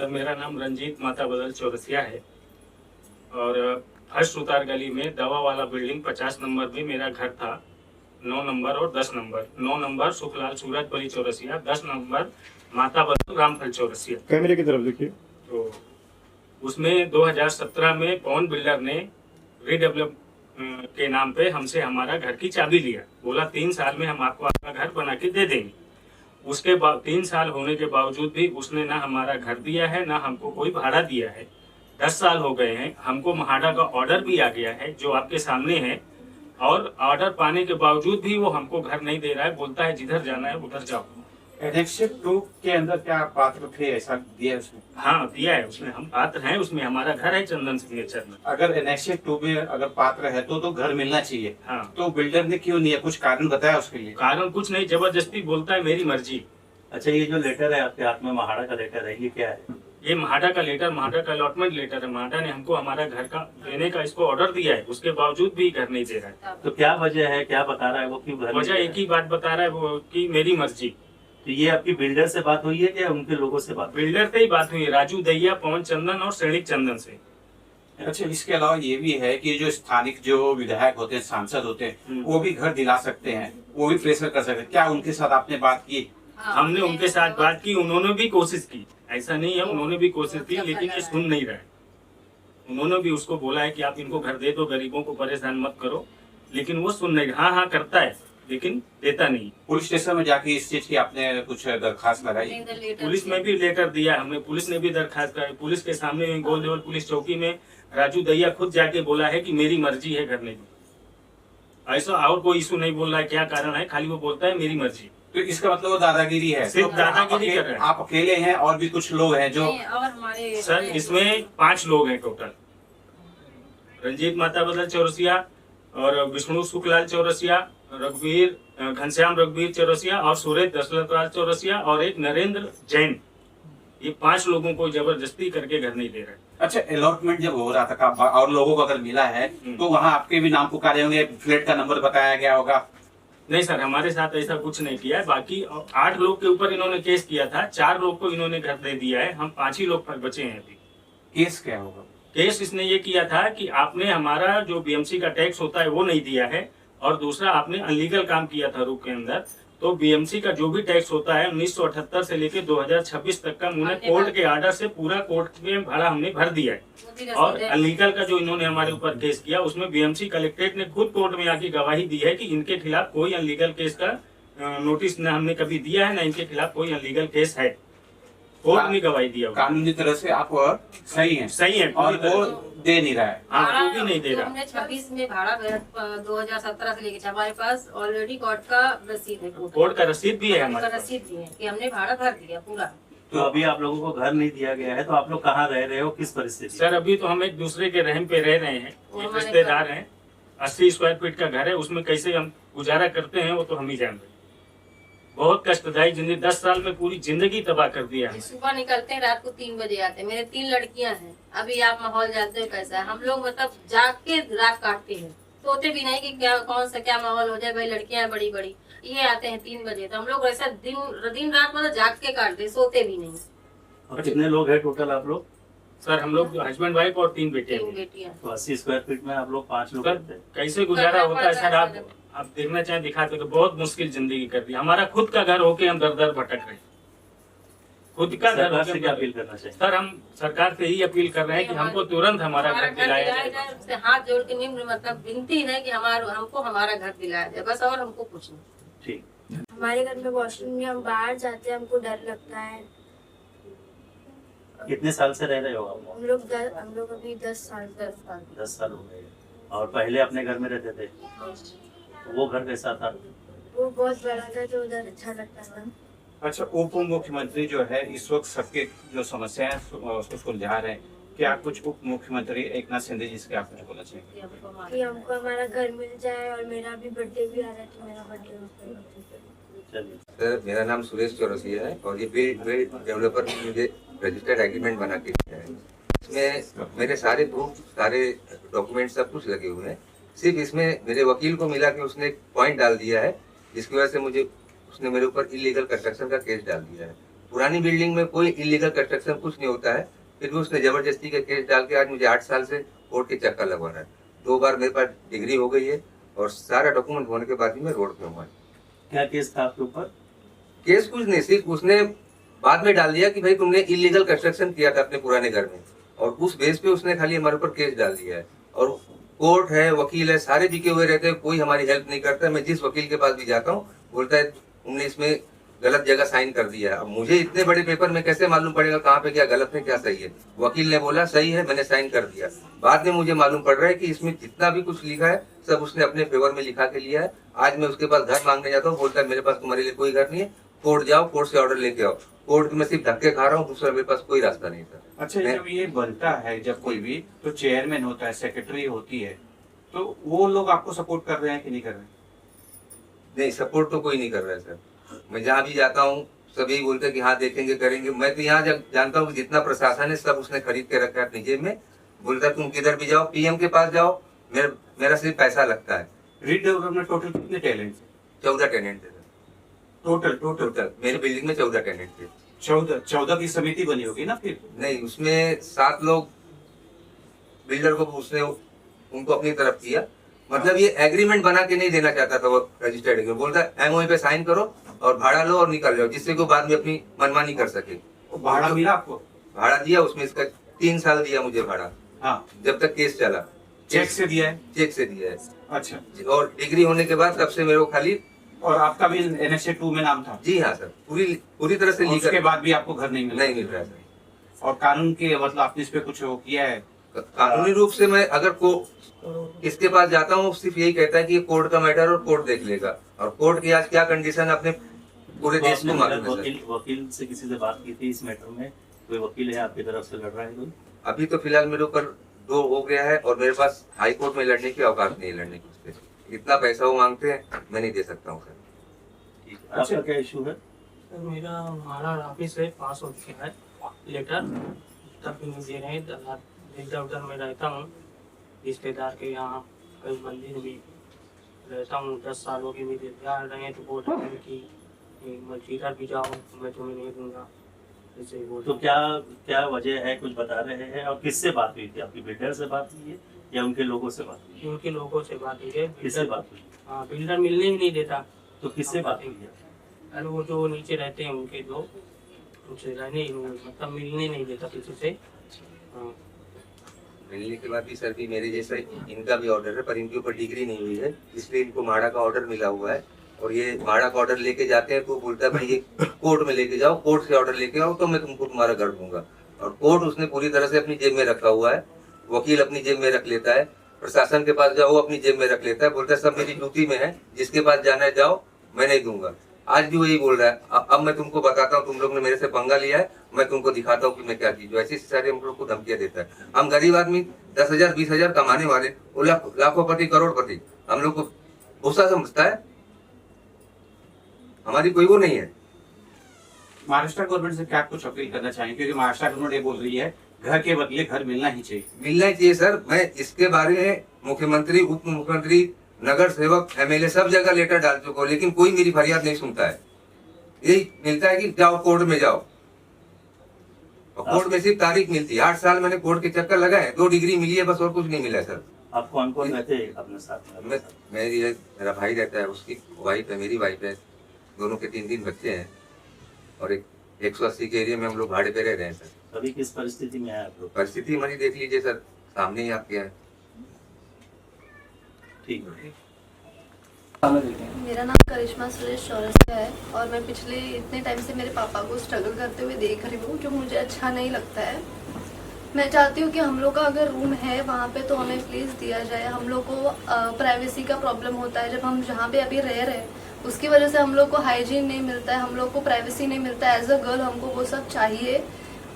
मेरा नाम रंजीत माता बदल चौरसिया है और फर्स्ट उतार गली में दवा वाला बिल्डिंग 50 नंबर में मेरा घर था। 9 नंबर और 10 नंबर। 9 नंबर सुखलाल सूरज बली चौरसिया, 10 नंबर माता बदल रामफल चौरसिया। कैमरे की तरफ देखिए। तो उसमें 2017 में पवन बिल्डर ने रीडेवलप के नाम पे हमसे हमारा घर की चाबी लिया। बोला 3 साल में हम आपको आपका घर बना के दे देंगे। उसके बाद 3 साल होने के बावजूद भी उसने ना हमारा घर दिया है, ना हमको कोई भाड़ा दिया है। 10 साल हो गए हैं, हमको महाडा का ऑर्डर भी आ गया है जो आपके सामने है, और ऑर्डर पाने के बावजूद भी वो हमको घर नहीं दे रहा है। बोलता है जिधर जाना है उधर जाओ। एनेक्स 2 के अंदर क्या पात्र थे, ऐसा दिया है उसने? हाँ दिया है उसने, हम पात्र हैं उसमें, हमारा घर है चंदन सिग्नेचर में। अगर एनेक्स 2 में अगर पात्र है तो घर मिलना चाहिए। हाँ। तो बिल्डर ने क्यों नहीं है, कुछ कारण बताया उसके लिए? कारण कुछ नहीं, जबरदस्ती बोलता है मेरी मर्जी। अच्छा, ये जो लेटर है आपके हाथ में, महाडा का लेटर है, ये क्या है? ये महाडा का लेटर, महाडा का अलॉटमेंट लेटर है। महाडा ने हमको हमारा घर का देने का इसको ऑर्डर दिया है, उसके बावजूद भी घर नहीं दे रहा है। तो क्या वजह है, क्या बता रहा है वो, क्यों घर? वजह एक ही बात बता रहा है वो कि मेरी मर्जी। तो ये आपकी बिल्डर से बात हुई है या उनके लोगों से बात? बिल्डर से ही बात हुई है, राजू दैया, पवन चंदन और सैनिक चंदन से। अच्छा, इसके अलावा ये भी है कि जो स्थानिक जो विधायक होते हैं, सांसद होते हैं, वो भी घर दिला सकते हैं, वो भी प्रेशर कर सकते हैं। क्या उनके साथ आपने बात की? हमने उनके साथ बात की, उन्होंने भी कोशिश की, ऐसा नहीं है, उन्होंने भी कोशिश की, लेकिन ये सुन नहीं रहे। उन्होंने भी उसको बोला है कि आप इनको घर दे दो, गरीबों को परेशान मत करो, लेकिन वो सुन नहीं। हाँ करता है लेकिन देता नहीं। पुलिस स्टेशन में जाके इस चीज की आपने कुछ दरखास्त लगाई? पुलिस में भी लेटर दिया हमने, पुलिस ने भी दरखास्त कराई। पुलिस के सामने गोल देवल पुलिस चौकी में राजू दैया खुद जाके बोला है कि मेरी मर्जी है घर नहीं। ऐसा और कोई इशू नहीं बोल रहा है, क्या कारण है, खाली वो बोलता है मेरी मर्जी। तो इसका मतलब वो दादागिरी है? सिर्फ दादागिरी कर रहे हैं। आप अकेले हैं और भी कुछ लोग हैं जो? और हमारे सर इसमें 5 लोग हैं टोटल। रंजीत माता बदल चौरसिया और विष्णु सुखलाल चौरसिया, रघुवीर घनश्याम रघुवीर चौरसिया और सूरज दशरथ चौरसिया और एक नरेंद्र जैन। ये 5 लोगों को जबरदस्ती करके घर नहीं दे रहे। अच्छा, अलॉटमेंट जब हो रहा था और लोगों को अगर मिला है तो वहाँ आपके भी नाम पुकारे होंगे, फ्लैट का नंबर बताया गया होगा? नहीं सर, हमारे साथ ऐसा कुछ नहीं किया है। बाकी 8 लोग के ऊपर इन्होंने केस किया था, 4 लोग को इन्होंने घर दे दिया है, हम 5 ही लोग बचे हैं अभी। केस क्या होगा? केस इसने ये किया था कि आपने हमारा जो बीएमसी का टैक्स होता है वो नहीं दिया है, और दूसरा आपने अनलीगल काम किया था रूप के अंदर। तो बीएमसी का जो भी टैक्स होता है 1978 से लेकर 2026 तक का उन्हें कोर्ट के आर्डर से पूरा कोर्ट में भाड़ा हमने भर दिया है। और अनलीगल का जो इन्होंने हमारे ऊपर केस किया, उसमें बीएमसी कलेक्ट्रेट ने खुद कोर्ट में आके गवाही दी है कि इनके खिलाफ कोई अनलीगल केस का नोटिस न हमने कभी दिया है, न इनके खिलाफ कोई अनलीगल केस है। कोर्ट ने गवाही दिया। कानूनी तरह से आप सही हैं? सही है, और वो दे नहीं रहा है? हाँ, वो भी नहीं दे रहा। हमने 26 में भाड़ा 2017 से लेके हमारे पास ऑलरेडी कोर्ट का रसीद है, कोर्ट का रसीद भी है हमारे पास। रसीद भी है कि हमने भाड़ा भर दिया पूरा। तो अभी आप लोगों को घर नहीं दिया गया है, तो आप लोग कहाँ रह रहे हो, किस परिस्थिति? सर अभी तो हम एक दूसरे के रहम पे रह रहे हैं, एक रिश्तेदार हैं। 80 स्क्वायर फीट का घर है, उसमें कैसे हम गुजारा करते हैं वो तो हम ही जानते हैं। बहुत कष्टदायी जिंदगी, 10 साल में पूरी जिंदगी तबाह कर दिया है। सुबह निकलते हैं, रात को 3 बजे आते हैं। मेरे 3 लड़कियां हैं। अभी आप माहौल जानते हो कैसा है, हम लोग मतलब जाग के रात काटते हैं, सोते भी नहीं कि क्या कौन सा क्या माहौल हो जाए। भाई लड़कियां हैं बड़ी बड़ी, ये आते हैं 3 बजे, तो हम लोग ऐसा दिन रात मतलब जाग के काटते, सोते भी नहीं। और कितने लोग हैं टोटल आप लोग? सर हम लोग हस्बैंड वाइफ और 3 बेटे 3 हैं। बेटियां। तो 80 स्क्वायर फीट में आप लोग 5 लोग सर रहते हैं। कैसे गुजारा होता है सर, आप देखना चाहें दिखाते तो बहुत मुश्किल जिंदगी कर दी। हमारा खुद का घर होके हम दर दर भटक रहे हैं। खुद का घर सरकार से क्या अपील करना चाहिए? सर हम सरकार से ही अपील कर रहे हैं कि हमको तुरंत हमारा घर दिलाया जाए। उससे हाथ जोड़ के निम्न मतलब विनती है कि हमको हमारा घर दिलाया जाए, बस, और हमको कुछ नहीं। ठीक। हमारे घर में वॉशरूम में हम बाहर जाते हैं, हमको डर लगता है। कितने साल से रह रहे हो आप? हम लोग अभी 10 साल 10 साल हो गए। और पहले अपने घर में रहते थे, वो घर कैसा था? वो बहुत बड़ा था, जो उधर अच्छा लगता था। अच्छा, उप मुख्यमंत्री जो है इस वक्त सबके जो समस्या है उसको सुलझा रहे हैं, क्या कुछ उप मुख्यमंत्री एकनाथ शिंदे जी से आप कुछ बोलना चाहिए? कि हमको हमारा घर मिल जाए, और मेरा भी बर्थडे भी आ रहा है, तो मेरा बर्थडे। सर मेरा नाम सुरेश चौरसिया है और ये बिल्ड डेवलपर ने मुझे रजिस्टर्ड एग्रीमेंट बना के दिया है। इसमें मेरे सारे प्रूफ, सारे डॉक्यूमेंट सब कुछ लगे हुए हैं। सिर्फ इसमें मेरे वकील को मिला कि उसने एक पॉइंट डाल दिया है जिसकी वजह से उसने मेरे ऊपर इलीगल कंस्ट्रक्शन का केस डाल दिया है। पुरानी बिल्डिंग में कोई इलीगल कंस्ट्रक्शन कुछ नहीं होता है, फिर भी उसने जबरदस्ती के केस डाल के आज मुझे 8 साल से कोर्ट के चक्कर लगवा रहा है। 2 बार मेरे पास डिग्री हो गई है और सारा डॉक्यूमेंट होने के बाद ही मैं रोड पे हूँ। क्या केस था आपके ऊपर? केस कुछ नहीं, सिर्फ उसने बाद में डाल दिया कि भाई तुमने इलीगल कंस्ट्रक्शन किया था अपने पुराने घर में, और उस बेस पे उसने खाली हमारे ऊपर केस डाल दिया है। और कोर्ट है, वकील है, सारे बिके हुए रहते हैं, कोई हमारी हेल्प नहीं करता। मैं जिस वकील के पास भी जाता हूँ बोलता है तुमने इसमें गलत जगह साइन कर दिया है। अब मुझे इतने बड़े पेपर में कैसे मालूम पड़ेगा कहाँ पे क्या गलत है क्या सही है? वकील ने बोला सही है, मैंने साइन कर दिया। बाद में मुझे मालूम पड़ रहा है कि इसमें जितना भी कुछ लिखा है सब उसने अपने फेवर में लिखा के लिया है। आज मैं उसके पास घर मांगने जाता हूँ, बोलता है मेरे पास तुम्हारे लिए कोई घर नहीं है, कोर्ट जाओ, कोर्ट से ऑर्डर लेके आओ। कोर्ट में सिर्फ धक्के खा रहा हूँ, दूसरा मेरे पास कोई रास्ता नहीं था। अच्छा, जब ये बनता है, जब कोई भी तो चेयरमैन होता है, सेक्रेटरी होती है, तो वो लोग आपको सपोर्ट कर रहे हैं कि नहीं कर रहे हैं? नहीं, सपोर्ट तो कोई नहीं कर रहा है सर। मैं जहाँ भी जाता हूँ सभी बोलते हैं कि हाँ देखेंगे करेंगे। मैं तो यहाँ जानता हूँ कि जितना प्रशासन है सब उसने खरीद के रखा है अपनी जेब में। बोलता है तुम किधर भी जाओ, पीएम के पास जाओ, मेरा सिर्फ पैसा लगता है। रीडेवलपमेंट में टोटल कितने टैलेंट? 14 टेनेंट थे टोटल मेरी बिल्डिंग में 14 टेनेंट थे। 14 की समिति बनी होगी ना फिर? नहीं, उसमें 7 लोग बिल्डर को उसने उनको अपनी तरफ किया। मतलब ये एग्रीमेंट बना के नहीं देना चाहता था वो रजिस्टर्ड एग्रीमेंट। बोलता है एमओयू पे साइन करो और भाड़ा लो और निकल जाओ, जिससे कि बाद में अपनी मनमानी कर सके। भाड़ा मिला आपको? भाड़ा दिया उसमें, इसका 3 साल दिया मुझे भाड़ा। हाँ, जब तक केस चला। चेक से दिया है? चेक से दिया है। अच्छा, और डिग्री होने के बाद तब से मेरे को खाली। और आपका भी NHA 2 में नाम था? जी हाँ सर, पूरी तरह से और उसके लीगल। बाद भी आपको घर नहीं मिला? नहीं मिल रहा है सर। और कानून के मतलब आपने इस पे कुछ वो किया है? कानूनी रूप से मैं अगर इसके पास जाता हूँ सिर्फ यही कहता है कि ये कोर्ट का मैटर और कोर्ट देख लेगा। और कोर्ट की आज क्या कंडीशन अपने पूरे देश को मालूम है सर। वकील से किसी से बात की थी इस मैटर में? कोई वकील है आपकी तरफ से लड़ रहा है कोई? अभी तो फिलहाल मेरे ऊपर 2 हो गया है और मेरे पास हाई कोर्ट में लड़ने की औकात नहीं है, लड़ने की उससे। इतना पैसा वो मांगते हैं, मैं नहीं दे सकता हूँ सर। ठीक है। आपका क्या इशू है? सर मेरा हमारा ऑफिस से पास हो चुका है लेटर, तब भी नहीं दे रहे हैं। इधर उधर में रहता हूँ, रिश्तेदार के यहाँ कई मंदिर भी रहता हूँ। 10 सालों के भी जा रहे हैं तो बोल रहे हैं कि मस्जिद भी जाओ, मैं तुम्हें नहीं दूंगा, ऐसे बोल। तो क्या वजह है, कुछ बता रहे हैं? और किससे बात हुई थी आपकी? बिल्डर से बात हुई है या उनके लोगों से बात हुई है? उनके लोगों से बात हुई है। किससे बात हुई? हाँ, बिल्डर मिलने ही नहीं देता। तो किससे बात हुई है? अरे वो जो नीचे रहते हैं उनके लोग, उनसे रहने मतलब मिलने नहीं देता किसी से। हाँ, मिलने के बाद भी सर भी मेरे जैसा इनका भी ऑर्डर है, पर इनके ऊपर डिग्री नहीं हुई है, इसलिए इनको माड़ा का ऑर्डर मिला हुआ है। और ये माड़ा का ऑर्डर लेके जाते हैं तो बोलता है भाई ये कोर्ट में लेके जाओ, कोर्ट से ऑर्डर लेके आओ तो मैं तुमको तुम्हारा घर दूंगा। और कोर्ट उसने पूरी तरह से अपनी जेब में रखा हुआ है। वकील अपनी जेब में रख लेता है, प्रशासन के पास जाओ वो अपनी जेब में रख लेता है, बोलता है सब मेरी ड्यूटी में है, जिसके पास जाना है जाओ, मैं नहीं दूंगा। आज भी वही बोल रहा है। अब मैं तुमको बताता हूँ, तुम लोग ने मेरे से पंगा लिया है, मैं तुमको दिखाता हूँ कि मैं क्या चीज हूँ। ऐसी सारी हम लोग को धमकियां देता है। हम गरीब आदमी 10,000 20,000 कमाने वाले, वो लाखोंपति करोड़पति हम लोग को भूसा समझता है। हमारी कोई वो नहीं है। महाराष्ट्र गवर्नमेंट से क्या कुछ अपील करना चाहेंगे? क्योंकि महाराष्ट्र गवर्नमेंट ये बोल रही है घर के बदले घर मिलना ही चाहिए। मिलना ही चाहिए सर। मैं इसके बारे में मुख्यमंत्री, उप मुख्यमंत्री, नगर सेवक, MLA सब जगह लेटर डाल चुका हूँ, लेकिन कोई मेरी फरियाद नहीं सुनता है। यही मिलता है कि जाओ कोर्ट में जाओ, और कोर्ट में सिर्फ तारीख मिलती है। 8 साल मैंने कोर्ट के चक्कर लगाए, 2 डिग्री मिली है बस, और कुछ नहीं मिला सर। आप कौन कौन रहते हैं अपने साथ में? मेरा भाई रहता है, उसकी वाइफ है, मेरी वाइफ है, दोनों के 3 बच्चे हैं, और एक 180 के एरिया में हम लोग भाड़े पे रह रहे हैं सर। अभी किस परिस्थिति में है आप लोग? परिस्थिति हमारी देख लीजिए सर, सामने ही आपके है। ठीक है। मेरा नाम करिश्मा सुरेश चौरसिया है और मैं पिछले इतने टाइम से मेरे पापा को स्ट्रगल करते हुए देख रही हूँ, जो मुझे अच्छा नहीं लगता है। मैं चाहती हूँ कि हम लोग का अगर रूम है वहाँ पे तो हमें प्लीज़ दिया जाए। हम लोग को प्राइवेसी का प्रॉब्लम होता है, जब हम जहाँ पे अभी रह रहे हैं उसकी वजह से हम लोग को हाइजीन नहीं मिलता है, हम लोग को प्राइवेसी नहीं मिलता है। एज अ गर्ल हमको वो सब चाहिए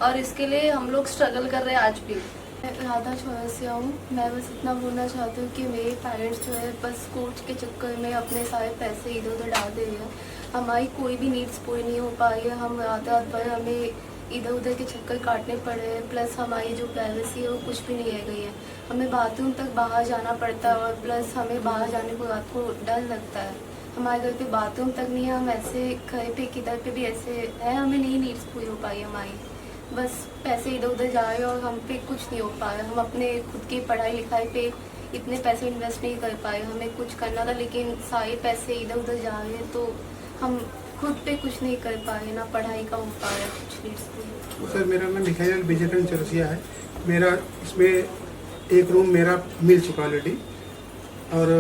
और इसके लिए हम लोग स्ट्रगल कर रहे हैं आज भी। मैं राधा चौरसिया हूँ। मैं बस इतना बोलना चाहती हूँ कि मेरे पेरेंट्स जो है बस कोर्ट के चक्कर में अपने सारे पैसे इधर उधर डाल दे रहे हैं। हमारी कोई भी नीड्स पूरी नहीं हो पाई है। हम रात भर हमें इधर उधर के चक्कर काटने पड़े हैं, प्लस हमारी जो प्राइवेसी है वो कुछ भी नहीं रह गई है। हमें बाथरूम तक बाहर जाना पड़ता है और प्लस हमें बाहर जाने को रात को डर लगता है। हमारे घर पे बाथरूम तक नहीं है, हम ऐसे घर पे किधर पे भी ऐसे है, हमें नहीं नीड्स पूरी हो पाई हमारी, बस पैसे इधर उधर जा रहे हैं और हम पे कुछ नहीं हो पा रहा। हम अपने खुद की पढ़ाई लिखाई पे इतने पैसे इन्वेस्ट नहीं कर पाए, हमें कुछ करना था लेकिन सारे पैसे इधर उधर जा रहे हैं, तो हम खुद पे कुछ नहीं कर पा रहे, ना पढ़ाई का हो पा रहा है, कुछ नीड्स पूरी। सर मेरा नाम मिखाइल विजयकरण चौरसिया है। मेरा इसमें एक रूम मेरा मिल चुका ऑलरेडी और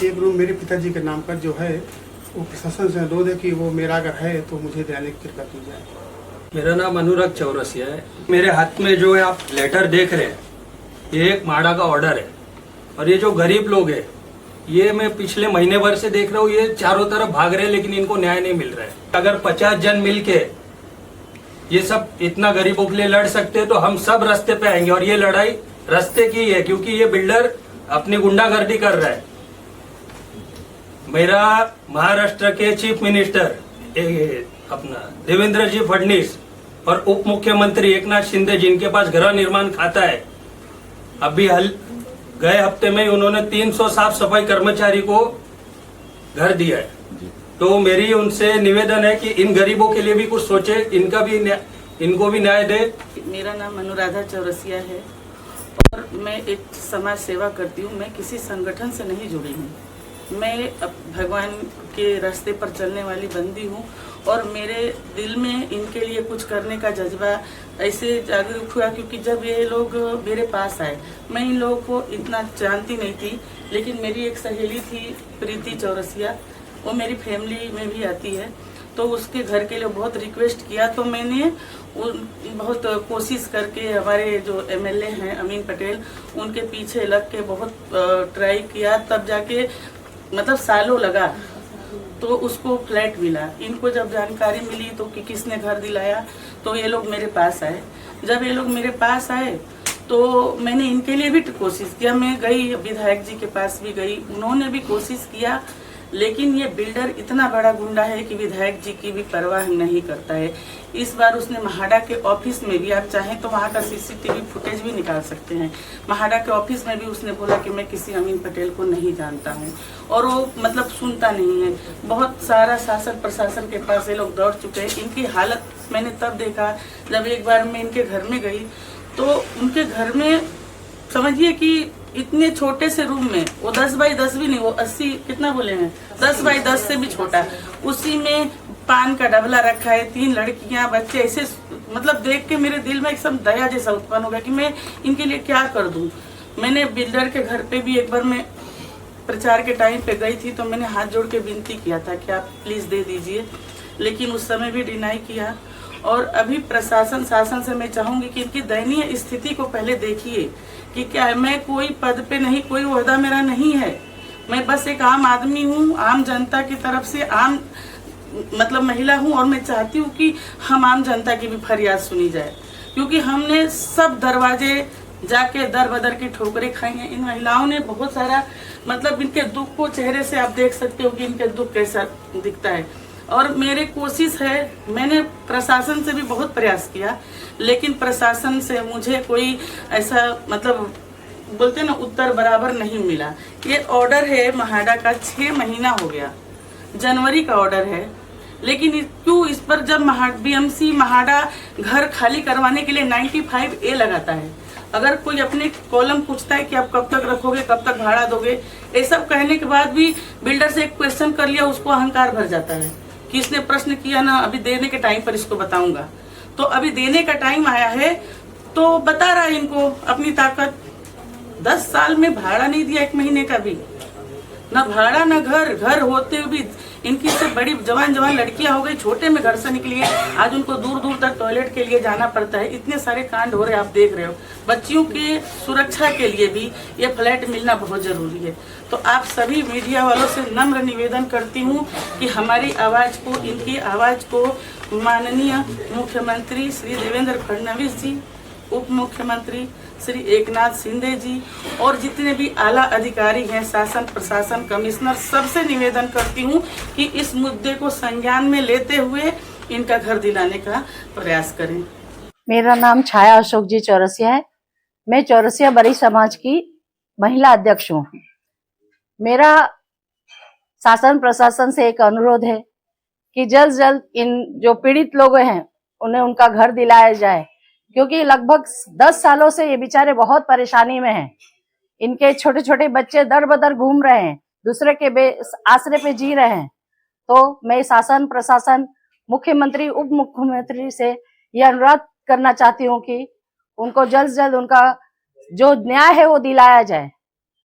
एक रूम मेरे पिताजी के नाम पर जो है वो प्रशासन से अनुरोध है कि वो मेरा अगर है तो मुझे देने की कृपा की जाए। मेरा नाम अनुराग चौरसिया है। मेरे हाथ में जो है आप लेटर देख रहे हैं, ये एक माड़ा का ऑर्डर है और ये जो गरीब लोग हैं, ये मैं पिछले महीने भर से देख रहा हूँ, ये चारों तरफ भाग रहे हैं लेकिन इनको न्याय नहीं मिल रहा है। अगर 50 जन मिलके ये सब इतना गरीबों के लिए लड़ सकते हैं तो हम सब रास्ते पे आएंगे और ये लड़ाई रास्ते की है, क्योंकि ये बिल्डर अपनी गुंडागर्दी कर रहा है। मेरा महाराष्ट्र के चीफ मिनिस्टर अपना देवेंद्र जी फडणवीस और उप मुख्यमंत्री एकनाथ शिंदे, जिनके पास गृह निर्माण खाता है, अभी गए हफ्ते में उन्होंने 300 साफ सफाई कर्मचारी को घर दिया है। तो मेरी उनसे निवेदन है कि इन गरीबों के लिए भी कुछ सोचे, इनको भी न्याय दे। मेरा नाम अनुराधा चौरसिया है और मैं एक समाज सेवा करती हूँ। मैं किसी संगठन से नहीं जुड़ी हूँ, मैं भगवान के रास्ते पर चलने वाली बंदी हूँ और मेरे दिल में इनके लिए कुछ करने का जज्बा ऐसे जागरूक हुआ क्योंकि जब ये लोग मेरे पास आए, मैं इन लोगों को इतना जानती नहीं थी, लेकिन मेरी एक सहेली थी प्रीति चौरसिया, वो मेरी फैमिली में भी आती है, तो उसके घर के लिए बहुत रिक्वेस्ट किया, तो मैंने बहुत कोशिश करके हमारे जो एमएलए हैं अमीन पटेल, उनके पीछे लग के बहुत ट्राई किया, तब जाके मतलब सालों लगा तो उसको फ्लैट मिला। इनको जब जानकारी मिली तो कि किसने घर दिलाया, तो ये लोग मेरे पास आए। जब ये लोग मेरे पास आए तो मैंने इनके लिए भी कोशिश किया। मैं गई विधायक जी के पास भी गई, उन्होंने भी कोशिश किया, लेकिन ये बिल्डर इतना बड़ा गुंडा है कि विधायक जी की भी परवाह नहीं करता है। इस बार उसने महाडा के ऑफिस में भी, आप चाहें तो वहाँ का सीसीटीवी फुटेज भी निकाल सकते हैं, महाडा के ऑफिस में भी उसने बोला कि मैं किसी अमीन पटेल को नहीं जानता हूँ, और वो मतलब सुनता नहीं है। बहुत सारा शासन प्रशासन के पास ये लोग दौड़ चुके हैं। इनकी हालत मैंने तब देखा जब एक बार मैं इनके घर में गई, तो उनके घर में समझिए कि इतने छोटे से रूम में, वो 10 बाई 10 भी नहीं, वो 80 कितना बोले हैं, 10 बाई 10 से भी छोटा, उसी में पान का डबला रखा है, 3 लड़कियां, बच्चे, ऐसे मतलब देख के मेरे दिल में एकदम दया जैसा उत्पन्न हो गया कि मैं इनके लिए क्या कर दूं। मैंने बिल्डर के घर पे भी एक बार मैं प्रचार के टाइम पे गई थी, तो मैंने हाथ जोड़ के विनती किया था कि आप प्लीज दे दीजिए, लेकिन उस समय भी डिनाई किया। और अभी प्रशासन शासन से मैं चाहूंगी कि इनकी दयनीय स्थिति को पहले देखिए कि क्या है। मैं कोई पद पे नहीं, कोई ओहदा मेरा नहीं है, मैं बस एक आम आदमी हूँ, आम जनता की तरफ से आम मतलब महिला हूँ, और मैं चाहती हूँ कि हम आम जनता की भी फरियाद सुनी जाए, क्योंकि हमने सब दरवाजे जाके दर बदर की ठोकरें खाई हैं। इन महिलाओं ने बहुत सारा मतलब इनके दुख को चेहरे से आप देख सकते हो कि इनके दुख कैसा दिखता है। और मेरी कोशिश है, मैंने प्रशासन से भी बहुत प्रयास किया, लेकिन प्रशासन से मुझे कोई ऐसा मतलब बोलते ना उत्तर बराबर नहीं मिला। ये ऑर्डर है महाडा का, 6 महीना हो गया, जनवरी का ऑर्डर है, लेकिन क्यों इस पर जब बीएमसी महाडा घर खाली करवाने के लिए 95A लगाता है, अगर कोई अपने कॉलम पूछता है कि आप कब तक रखोगे, कब तक भाड़ा दोगे, ये सब कहने के बाद भी बिल्डर से एक क्वेश्चन कर लिया, उसको अहंकार भर जाता है कि इसने प्रश्न किया ना, अभी देने के टाइम पर इसको बताऊंगा। तो अभी देने का टाइम आया है तो बता रहा है इनको अपनी ताकत। 10 साल में भाड़ा नहीं दिया, 1 महीने का भी ना भाड़ा ना घर, घर होते हुए भी इनकी से बड़ी जवान लड़कियां हो गई, छोटे में घर से निकली है, आज उनको दूर दूर तक टॉयलेट के लिए जाना पड़ता है। इतने सारे कांड हो रहे हैं, आप देख रहे हो। बच्चियों की सुरक्षा के लिए भी ये फ्लैट मिलना बहुत जरूरी है। तो आप सभी मीडिया वालों से नम्र निवेदन करती हूँ कि हमारी आवाज को, इनकी आवाज को माननीय मुख्यमंत्री श्री देवेंद्र फडणवीस जी, उप मुख्यमंत्री श्री एकनाथ शिंदे जी और जितने भी आला अधिकारी हैं, शासन प्रशासन कमिश्नर, सबसे निवेदन करती हूँ कि इस मुद्दे को संज्ञान में लेते हुए इनका घर दिलाने का प्रयास करें। मेरा नाम छाया अशोक जी चौरसिया है। मैं चौरसिया बरी समाज की महिला अध्यक्ष हूँ। मेरा शासन प्रशासन से एक अनुरोध है कि जल्द से जल्द इन जो पीड़ित लोग हैं उन्हें उनका घर दिलाया जाए, क्योंकि लगभग 10 सालों से ये बेचारे बहुत परेशानी में हैं। इनके छोटे छोटे बच्चे दर बदर घूम रहे हैं, दूसरे के आश्रय पे जी रहे हैं। तो मैं शासन प्रशासन, मुख्यमंत्री, उप मुख्यमंत्री से यह अनुरोध करना चाहती हूँ कि उनको जल्द से जल्द उनका जो न्याय है वो दिलाया जाए।